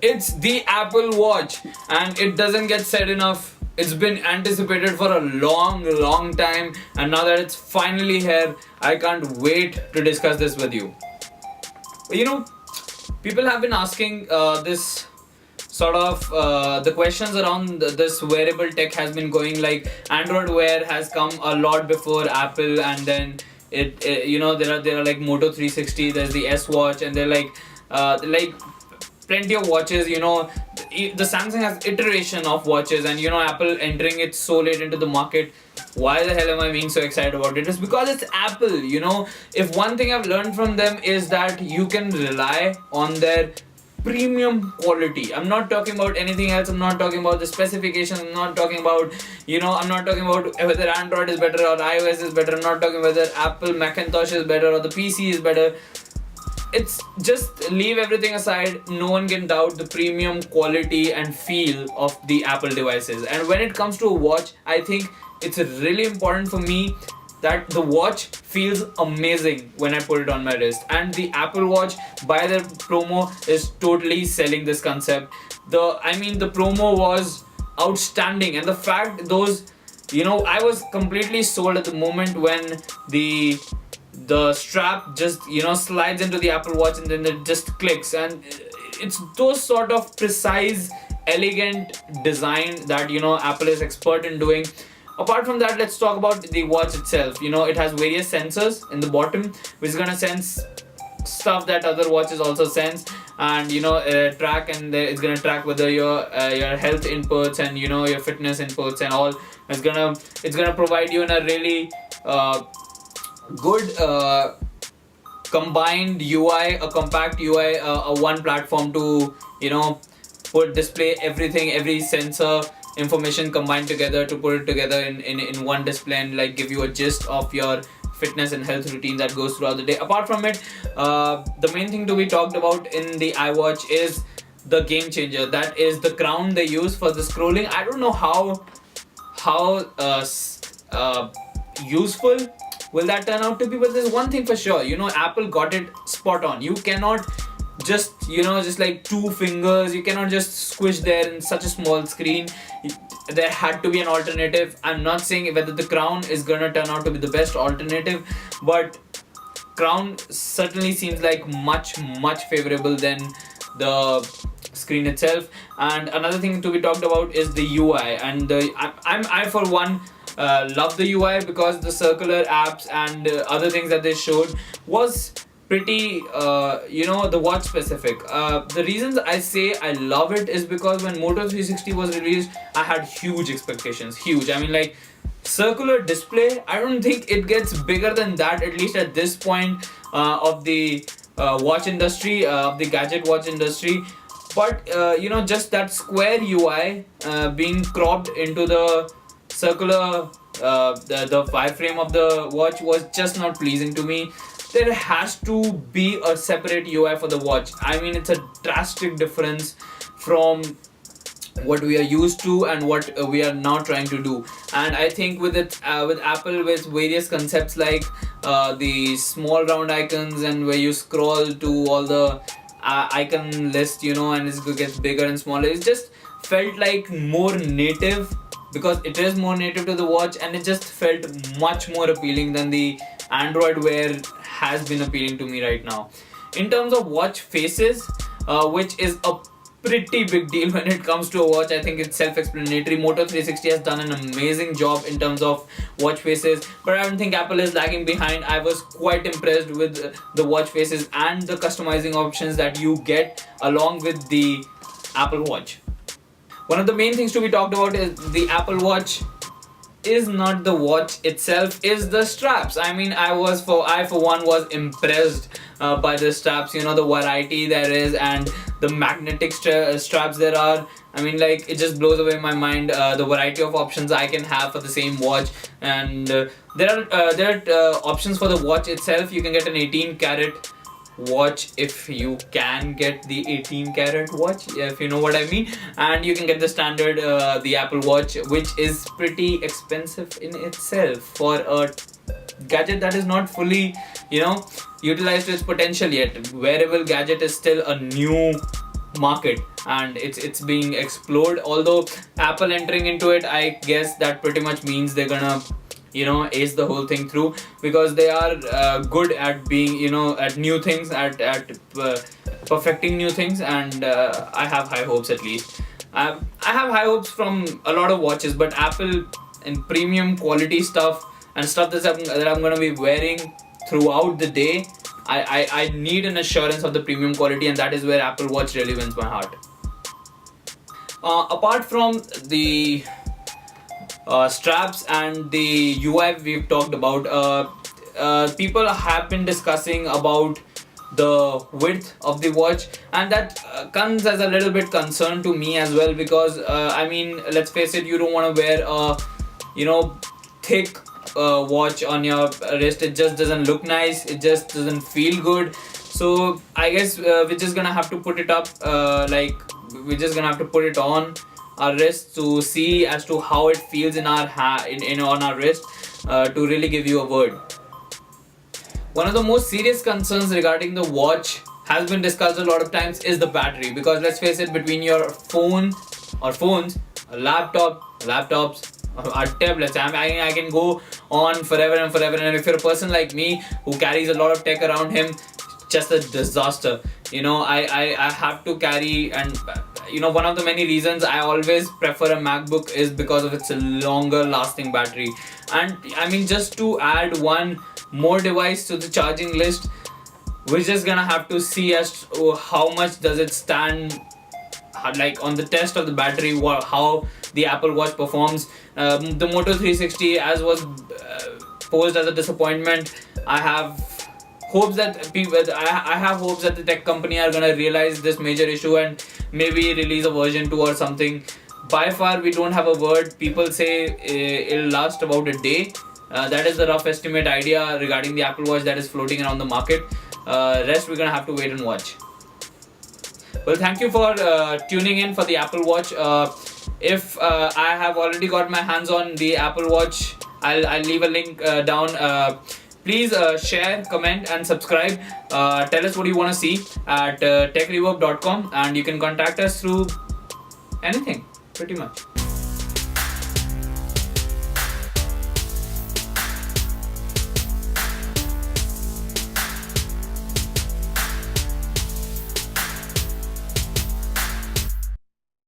It's the Apple Watch, and it doesn't get said enough. It's been anticipated for a long time, and now that it's finally here, I can't wait to discuss this with you. You know, people have been asking this sort of the questions around this wearable tech has been going like Android Wear has come a lot before Apple, and then there are like Moto 360, there's the S Watch, and they're like plenty of watches. The Samsung has iteration of watches, and Apple entering it so late into the market. Why the hell am I being so excited about it? It's because it's Apple. If one thing I've learned from them is that you can rely on their premium quality. I'm not talking about anything else. I'm not talking about the specifications. I'm not talking about whether Android is better or iOS is better. I'm not talking whether Apple Macintosh is better or the PC is better. It's just leave everything aside. No one can doubt the premium quality and feel of the Apple devices. And when it comes to a watch, I think it's really important for me that the watch feels amazing when I put it on my wrist. And the Apple Watch, by their promo, is totally selling this concept. The promo was outstanding, and the fact I was completely sold at the moment when the strap just slides into the Apple Watch and then it just clicks, and it's those sort of precise, elegant design that Apple is expert in doing. Apart from that, let's talk about the watch itself. It has various sensors in the bottom, which is gonna sense stuff that other watches also sense, and track, and it's gonna track whether your health inputs and your fitness inputs and all. It's gonna provide you in a really good combined UI, a compact UI, a one platform to display everything, every sensor information combined together, to put it together in one display and like give you a gist of your fitness and health routine that goes throughout the day. Apart from it, the main thing to be talked about in the iWatch is the game changer. That is the crown they use for the scrolling. I don't know how useful will that turn out to be, but there's one thing for sure. Apple got it spot on. You cannot just like two fingers, you cannot just squish there in such a small screen. There had to be an alternative. I'm not saying whether the crown is gonna turn out to be the best alternative, but crown certainly seems like much favorable than the screen itself. And another thing to be talked about is the UI, and I for one love the UI, because the circular apps and other things that they showed was pretty the watch specific. The reasons I say I love it is because when Moto 360 was released, I had huge expectations. Like circular display, I don't think it gets bigger than that, at least at this point of the watch industry, of the gadget watch industry. But just that square UI being cropped into the circular the wireframe of the watch was just not pleasing to me. There has to be a separate UI for the watch. It's a drastic difference from what we are used to and what we are now trying to do. And I think with Apple, with various concepts like the small round icons, and where you scroll to all the icon list, and it gets bigger and smaller, it just felt like more native, because it is more native to the watch, and it just felt much more appealing than the Android Wear has been appealing to me right now. In terms of watch faces, which is a pretty big deal when it comes to a watch, I think it's self-explanatory. Moto 360 has done an amazing job in terms of watch faces, but I don't think Apple is lagging behind. I was quite impressed with the watch faces and the customizing options that you get along with the Apple Watch. One of the main things to be talked about is the Apple Watch is not the watch itself, is the straps. I for one was impressed by the straps. The variety there is and the magnetic straps there are. It just blows away my mind, the variety of options I can have for the same watch. And there are options for the watch itself. You can get an 18-karat watch if you can get the 18-karat watch, if you know what I mean, and you can get the standard the Apple Watch, which is pretty expensive in itself for a gadget that is not fully utilized to its potential yet. Wearable gadget is still a new market, and it's being explored. Although Apple entering into it, I guess that pretty much means they're gonna ace the whole thing through, because they are good at being at new things, at perfecting new things, and I have high hopes. At least I have high hopes from a lot of watches, but Apple in premium quality stuff and stuff that I'm gonna be wearing throughout the day, I need an assurance of the premium quality, and that is where Apple Watch really wins my heart. Apart from the straps and the UI we've talked about, people have been discussing about the width of the watch, and that comes as a little bit concern to me as well, because I mean, let's face it, you don't want to wear a thick watch on your wrist. It just doesn't look nice, it just doesn't feel good. So I guess we're just gonna have to put it up, we're just gonna have to put it on our wrist to see as to how it feels in our on our wrist, to really give you a word. One of the most serious concerns regarding the watch has been discussed a lot of times is the battery, because let's face it, between your phone or phones, a laptops, our tablets, I can go on forever and forever. And if you're a person like me who carries a lot of tech around him, just a disaster. I have to carry, and one of the many reasons I always prefer a MacBook is because of its longer lasting battery. And I mean, just to add one more device to the charging list, we're just gonna have to see as to how much does it stand like on the test of the battery, how the Apple Watch performs. The Moto 360, as was posed as a disappointment, I have hopes that the tech company are gonna realize this major issue and maybe release a version 2 or something. By far, we don't have a word. People say it'll last about a day. That is the rough estimate idea regarding the Apple Watch that is floating around the market. Rest we're gonna have to wait and watch. Well, thank you for tuning in for the Apple Watch. If I have already got my hands on the Apple Watch, I'll leave a link down. Please share, comment and subscribe. Tell us what you want to see at techreverb.com, and you can contact us through anything pretty much.